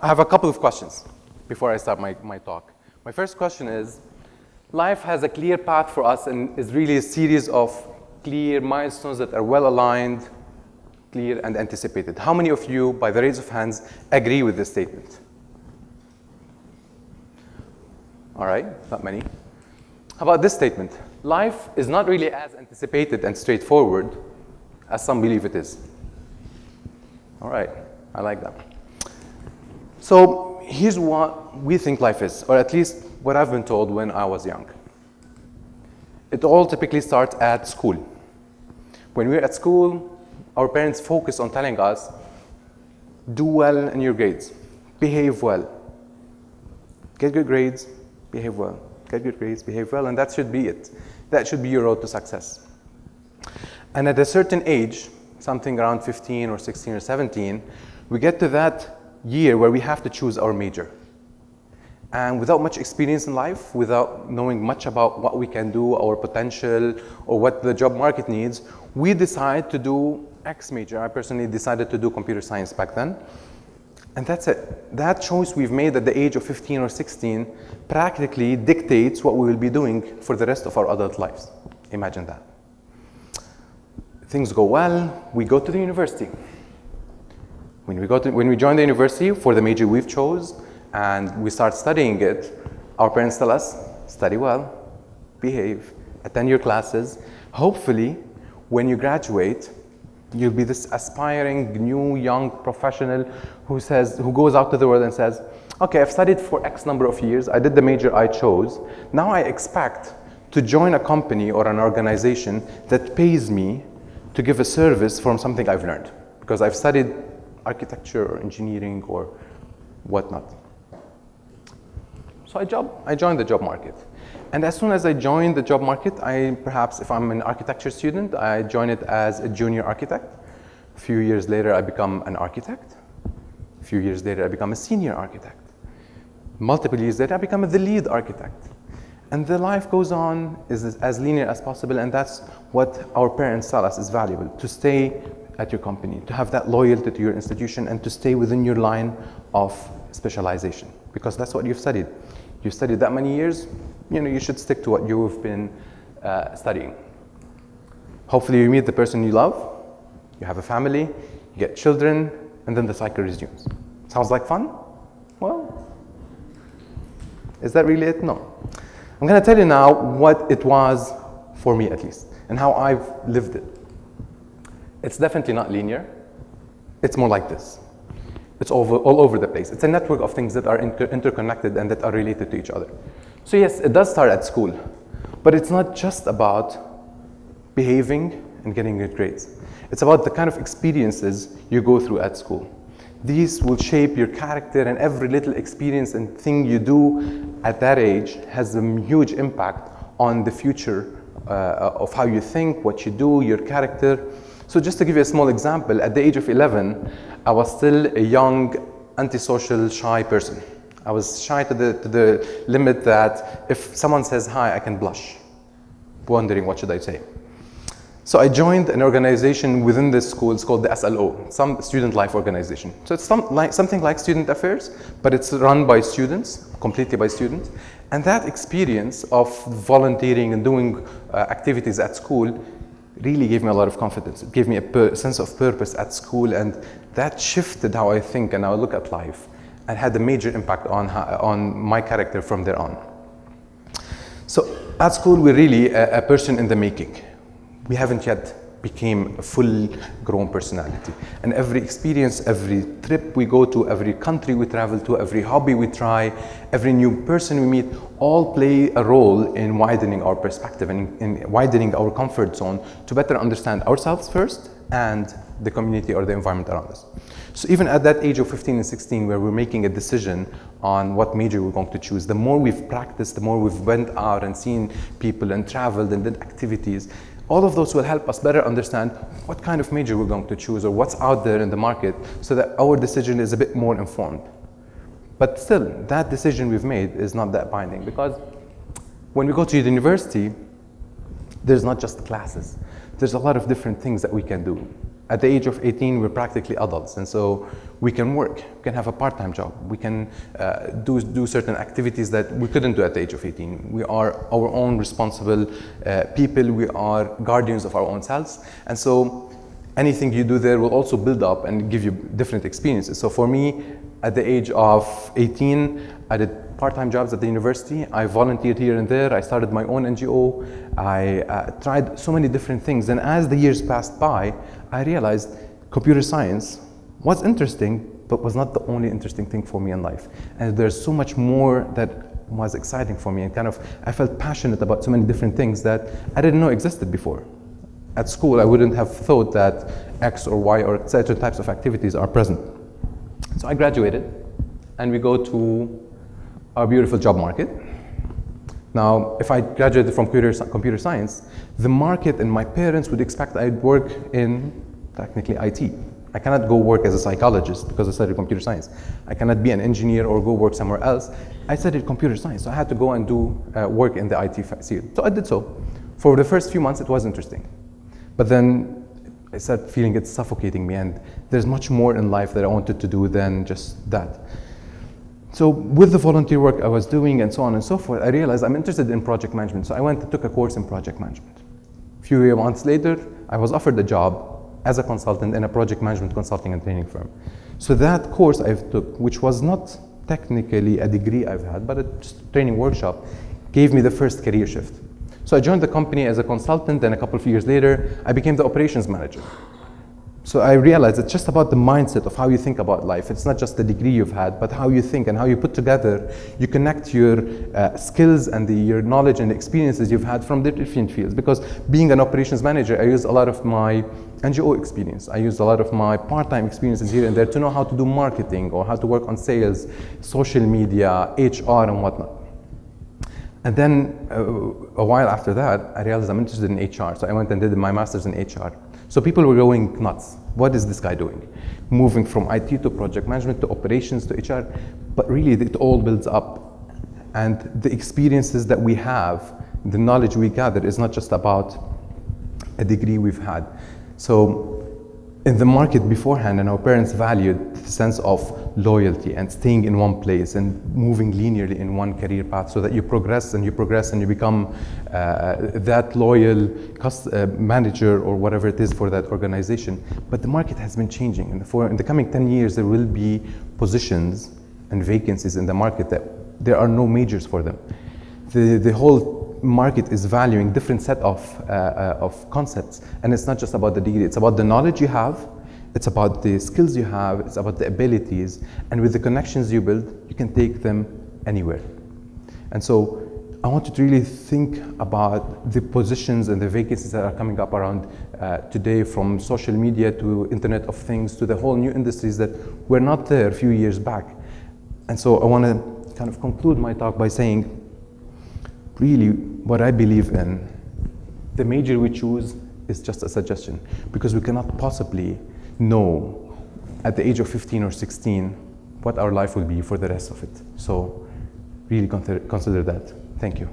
I have a couple of questions before I start my talk. My first question is, life has a clear path for us and is really a series of clear milestones that are well aligned, clear and anticipated. How many of you, by the raise of hands, agree with this statement? All right, not many. How about this statement? Life is not really as anticipated and straightforward as some believe it is. All right, I like that. So here's what we think life is, or at least what I've been told when I was young. It all typically starts at school. When we're at school, our parents focus on telling us, do well in your grades, behave well, get good grades, behave well, get good grades, behave well, and that should be it. That should be your road to success. And at a certain age, something around 15 or 16 or 17, we get to that year where we have to choose our major. And without much experience in life, without knowing much about what we can do, our potential, or what the job market needs, we decide to do X major. I personally decided to do computer science back then. And that's it. That choice we've made at the age of 15 or 16 practically dictates what we will be doing for the rest of our adult lives. Imagine that. Things go well, we go to the university. When we join the university for the major we've chose and we start studying it, our parents tell us, study well, behave, attend your classes. Hopefully, when you graduate, you'll be this aspiring, new, young professional who goes out to the world and says, okay, I've studied for X number of years, I did the major I chose, now I expect to join a company or an organization that pays me to give a service from something I've learned, because I've studied architecture or engineering or whatnot. So I joined the job market. And as soon as I joined the job market, perhaps if I'm an architecture student, I join it as a junior architect. A few years later, I become an architect. A few years later, I become a senior architect. Multiple years later, I become the lead architect. And the life goes on as linear as possible, and that's what our parents tell us is valuable, to stay at your company, to have that loyalty to your institution, and to stay within your line of specialization, because that's what you've studied. You've studied that many years, you should stick to what you've been studying. Hopefully you meet the person you love, you have a family, you get children, and then the cycle resumes. Sounds like fun? Well, is that really it? No. I'm going to tell you now what it was for me, at least, and how I've lived it. It's definitely not linear. It's more like this. It's all over the place. It's a network of things that are interconnected and that are related to each other. So yes, it does start at school, but it's not just about behaving and getting good grades. It's about the kind of experiences you go through at school. These will shape your character, and every little experience and thing you do at that age has a huge impact on the future of how you think, what you do, your character. So just to give you a small example, at the age of 11, I was still a young, antisocial, shy person. I was shy to the limit that if someone says hi, I can blush, wondering what should I say. So I joined an organization within this school. It's called the SLO, some student life organization. So it's something like student affairs, but it's run by students, completely by students. And that experience of volunteering and doing activities at school really gave me a lot of confidence. It gave me a sense of purpose at school, and that shifted how I think and how I look at life, and had a major impact on my character from there on. So at school, we're really a person in the making. We haven't yet became a full-grown personality. And every experience, every trip we go to, every country we travel to, every hobby we try, every new person we meet, all play a role in widening our perspective and in widening our comfort zone to better understand ourselves first and the community or the environment around us. So even at that age of 15 and 16, where we're making a decision on what major we're going to choose, the more we've practiced, the more we've went out and seen people and traveled and did activities, all of those will help us better understand what kind of major we're going to choose or what's out there in the market, so that our decision is a bit more informed. But still, that decision we've made is not that binding, because when we go to university, there's not just classes. There's a lot of different things that we can do. At the age of 18, we're practically adults, and so we can work, we can have a part-time job, we can do certain activities that we couldn't do at the age of 18. We are our own responsible people, we are guardians of our own selves, and so anything you do there will also build up and give you different experiences. So for me, at the age of 18, I did part-time jobs at the university. I volunteered here and there. I started my own NGO. I tried so many different things. And as the years passed by, I realized computer science was interesting, but was not the only interesting thing for me in life. And there's so much more that was exciting for me. And I felt passionate about so many different things that I didn't know existed before. At school, I wouldn't have thought that X or Y or certain types of activities are present. So I graduated, and we go to our beautiful job market. Now, if I graduated from computer science, the market and my parents would expect I'd work in technically IT. I cannot go work as a psychologist because I studied computer science. I cannot be an engineer or go work somewhere else. I studied computer science, so I had to go and do work in the IT field. So I did so. For the first few months, it was interesting. But then I started feeling it's suffocating me, and there's much more in life that I wanted to do than just that. So with the volunteer work I was doing and so on and so forth, I realized I'm interested in project management. So I went and took a course in project management. A few months later, I was offered a job as a consultant in a project management consulting and training firm. So that course I took, which was not technically a degree I've had, but a training workshop, gave me the first career shift. So I joined the company as a consultant, and a couple of years later, I became the operations manager. So I realized it's just about the mindset of how you think about life. It's not just the degree you've had, but how you think and how you put together, you connect your skills and your knowledge and experiences you've had from different fields. Because being an operations manager, I used a lot of my NGO experience. I used a lot of my part-time experiences here and there to know how to do marketing or how to work on sales, social media, HR and whatnot. And then a while after that, I realized I'm interested in HR. So I went and did my master's in HR. So people were going nuts. What is this guy doing? Moving from IT to project management to operations to HR. But really, it all builds up. And the experiences that we have, the knowledge we gather is not just about a degree we've had. So in the market beforehand, and our parents valued the sense of loyalty and staying in one place and moving linearly in one career path so that you progress and you become that loyal manager or whatever it is for that organization. But the market has been changing. In the coming 10 years, there will be positions and vacancies in the market that there are no majors for them. The whole market is valuing different set of concepts, and it's not just about the degree, it's about the knowledge you have, it's about the skills you have, it's about the abilities, and with the connections you build, you can take them anywhere. And so I want you to really think about the positions and the vacancies that are coming up around today, from social media to Internet of Things to the whole new industries that were not there a few years back. And so I want to kind of conclude my talk by saying, really, what I believe in, the major we choose is just a suggestion, because we cannot possibly know at the age of 15 or 16 what our life will be for the rest of it. So really consider that. Thank you.